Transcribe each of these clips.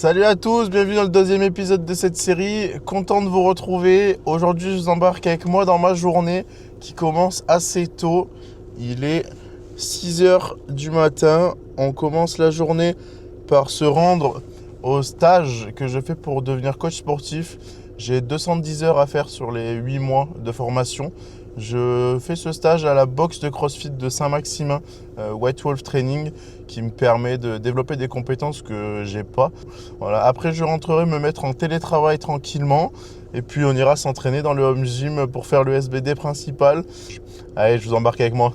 Salut à tous, bienvenue dans le deuxième épisode de cette série. Content de vous retrouver. Aujourd'hui, je vous embarque avec moi dans ma journée qui commence assez tôt. Il est 6 heures du matin. On commence la journée par se rendre au stage que je fais pour devenir coach sportif. J'ai 210 heures à faire sur les 8 mois de formation. Je fais ce stage à la boxe de CrossFit de Saint-Maximin, White Wolf Training, qui me permet de développer des compétences que j'ai pas. Voilà. Après, je rentrerai me mettre en télétravail tranquillement. Et puis, on ira s'entraîner dans le home gym pour faire le SBD principal. Allez, je vous embarque avec moi.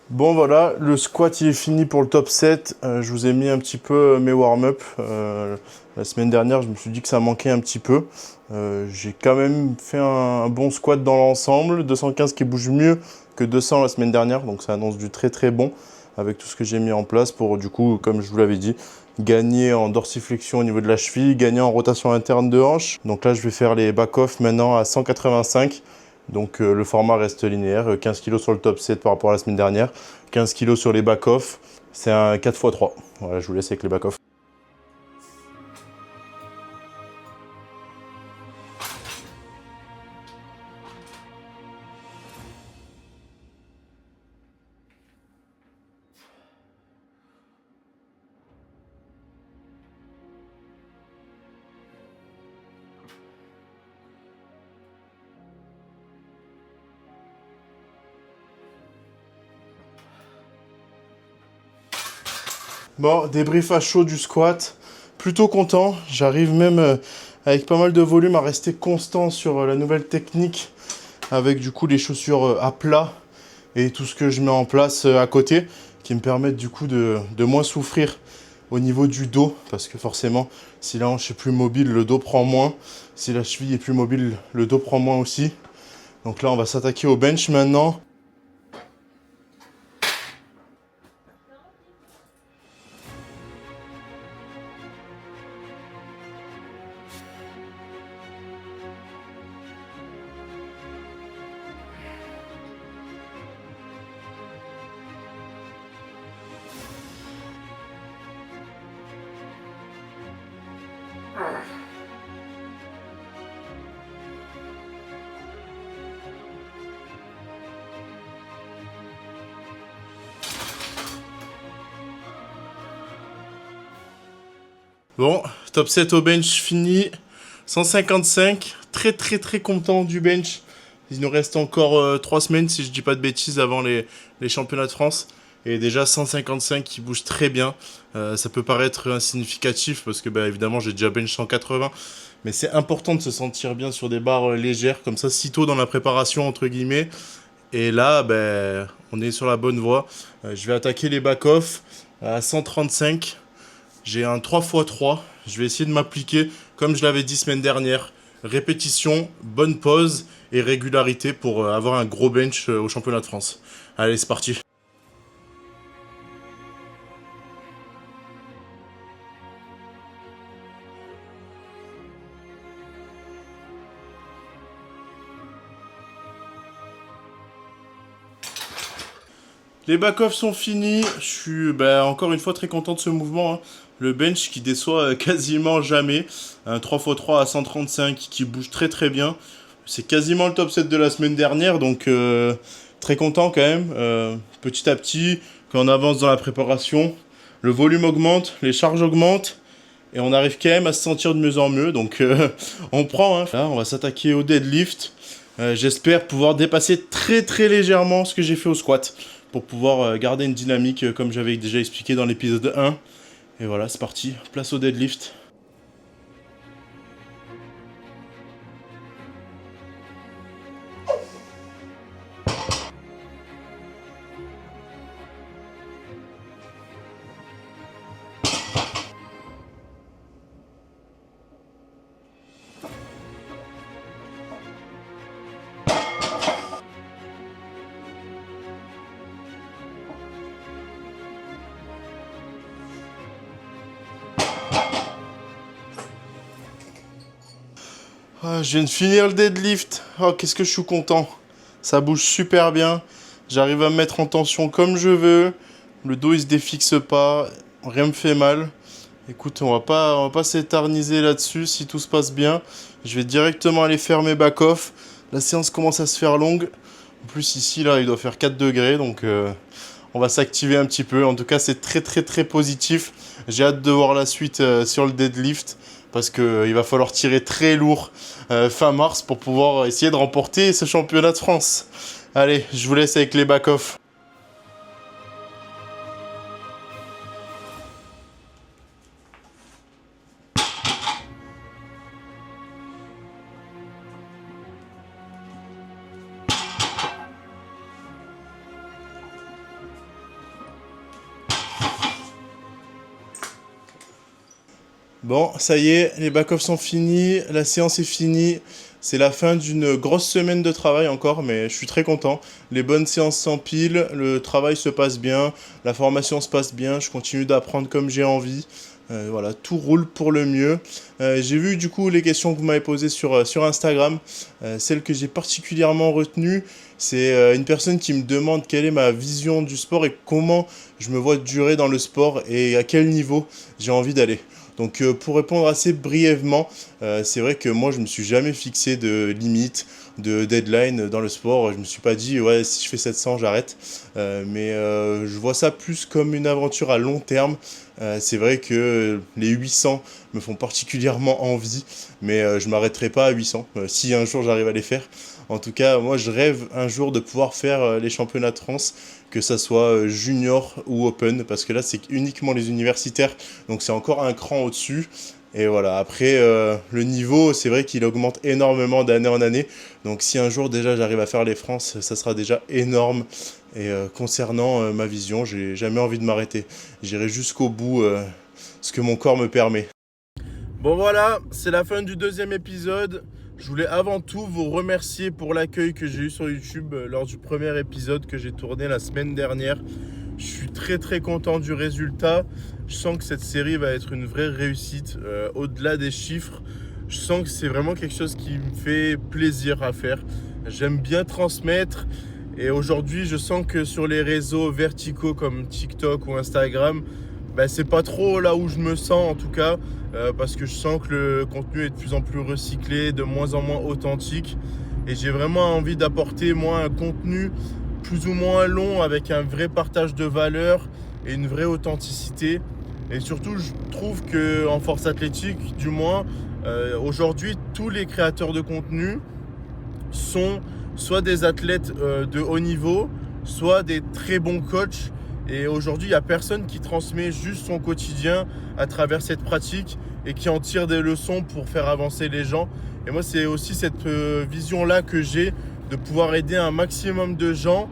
Bon voilà, le squat il est fini pour le top 7. Je vous ai mis un petit peu mes warm-up. La semaine dernière, je me suis dit que ça manquait un petit peu. J'ai quand même fait un bon squat dans l'ensemble. 215 qui bouge mieux que 200 la semaine dernière. Donc ça annonce du très très bon avec tout ce que j'ai mis en place pour du coup, comme je vous l'avais dit, gagner en dorsiflexion au niveau de la cheville, gagner en rotation interne de hanche. Donc là, je vais faire les back-off maintenant à 185. Donc le format reste linéaire, 15 kg sur le top 7 par rapport à la semaine dernière, 15 kg sur les back-off, c'est un 4x3. Voilà, je vous laisse avec les back-off. Bon, débrief à chaud du squat. Plutôt content. J'arrive même avec pas mal de volume à rester constant sur la nouvelle technique avec du coup les chaussures à plat et tout ce que je mets en place à côté qui me permettent du coup de moins souffrir au niveau du dos, parce que forcément, si la hanche est plus mobile, le dos prend moins. Si la cheville est plus mobile, le dos prend moins aussi. Donc là, on va s'attaquer au bench maintenant. Bon, top 7 au bench fini. 155. Très très très content du bench. Il nous reste encore 3 semaines, si je dis pas de bêtises, avant les championnats de France. Et déjà 155 qui bouge très bien. Ça peut paraître insignificatif parce que évidemment j'ai déjà bench 180. Mais c'est important de se sentir bien sur des barres légères, comme ça, si tôt dans la préparation, entre guillemets. Et là, on est sur la bonne voie. Je vais attaquer les back-off à 135. J'ai un 3x3. Je vais essayer de m'appliquer, comme je l'avais dit semaine dernière. Répétition, bonne pause et régularité pour avoir un gros bench au championnat de France. Allez, c'est parti. Les back-offs sont finis. Je suis encore une fois très content de ce mouvement, hein. Le bench qui déçoit quasiment jamais. Un 3x3 à 135 qui bouge très très bien. C'est quasiment le top 7 de la semaine dernière, donc très content quand même. Petit à petit, quand on avance dans la préparation, le volume augmente, les charges augmentent. Et on arrive quand même à se sentir de mieux en mieux. Donc on prend, hein. Là, on va s'attaquer au deadlift. J'espère pouvoir dépasser très très légèrement ce que j'ai fait au squat, pour pouvoir garder une dynamique comme j'avais déjà expliqué dans l'épisode 1. Et voilà, c'est parti, place au deadlift. Ah, je viens de finir le deadlift. Oh, qu'est-ce que je suis content. Ça bouge super bien. J'arrive à me mettre en tension comme je veux. Le dos il se défixe pas. Rien me fait mal. Écoute, on va pas s'éterniser là-dessus si tout se passe bien. Je vais directement aller faire mes back-off. La séance commence à se faire longue. En plus ici là il doit faire 4 degrés, donc on va s'activer un petit peu. En tout cas c'est très très très positif. J'ai hâte de voir la suite sur le deadlift, parce qu'il va falloir tirer très lourd fin mars pour pouvoir essayer de remporter ce championnat de France. Allez, je vous laisse avec les back-off. Bon, ça y est, les back-offs sont finis, la séance est finie. C'est la fin d'une grosse semaine de travail encore, mais je suis très content. Les bonnes séances s'empilent, le travail se passe bien, la formation se passe bien, je continue d'apprendre comme j'ai envie. Voilà, tout roule pour le mieux. J'ai vu du coup les questions que vous m'avez posées sur Instagram. Celle que j'ai particulièrement retenue, c'est une personne qui me demande quelle est ma vision du sport et comment je me vois durer dans le sport et à quel niveau j'ai envie d'aller. Donc pour répondre assez brièvement, c'est vrai que moi je me suis jamais fixé de limite, de deadline dans le sport. Je me suis pas dit ouais si je fais 700 j'arrête. Mais je vois ça plus comme une aventure à long terme. C'est vrai que les 800 me font particulièrement envie, mais je m'arrêterai pas à 800 si un jour j'arrive à les faire. En tout cas, moi je rêve un jour de pouvoir faire les championnats de France, que ça soit junior ou open, parce que là c'est uniquement les universitaires, donc c'est encore un cran au-dessus. Et voilà, après, le niveau, c'est vrai qu'il augmente énormément d'année en année. Donc si un jour déjà j'arrive à faire les France, ça sera déjà énorme. Et concernant ma vision, j'ai jamais envie de m'arrêter. J'irai jusqu'au bout, ce que mon corps me permet. Bon voilà, c'est la fin du deuxième épisode. Je voulais avant tout vous remercier pour l'accueil que j'ai eu sur YouTube lors du premier épisode que j'ai tourné la semaine dernière. Je suis très très content du résultat. Je sens que cette série va être une vraie réussite. Au-delà des chiffres, je sens que c'est vraiment quelque chose qui me fait plaisir à faire. J'aime bien transmettre. Et aujourd'hui, je sens que sur les réseaux verticaux comme TikTok ou Instagram, c'est pas trop là où je me sens en tout cas, parce que je sens que le contenu est de plus en plus recyclé, de moins en moins authentique. Et j'ai vraiment envie d'apporter moi un contenu plus ou moins long avec un vrai partage de valeurs et une vraie authenticité. Et surtout, je trouve qu'en force athlétique, du moins, aujourd'hui, tous les créateurs de contenu sont soit des athlètes de haut niveau, soit des très bons coachs. Et aujourd'hui, il n'y a personne qui transmet juste son quotidien à travers cette pratique et qui en tire des leçons pour faire avancer les gens. Et moi, c'est aussi cette vision-là que j'ai de pouvoir aider un maximum de gens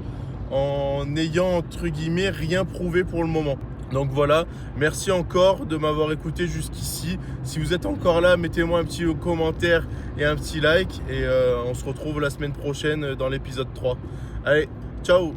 en n'ayant, entre guillemets, rien prouvé pour le moment. Donc voilà, merci encore de m'avoir écouté jusqu'ici. Si vous êtes encore là, mettez-moi un petit commentaire et un petit like. Et on se retrouve la semaine prochaine dans l'épisode 3. Allez, ciao!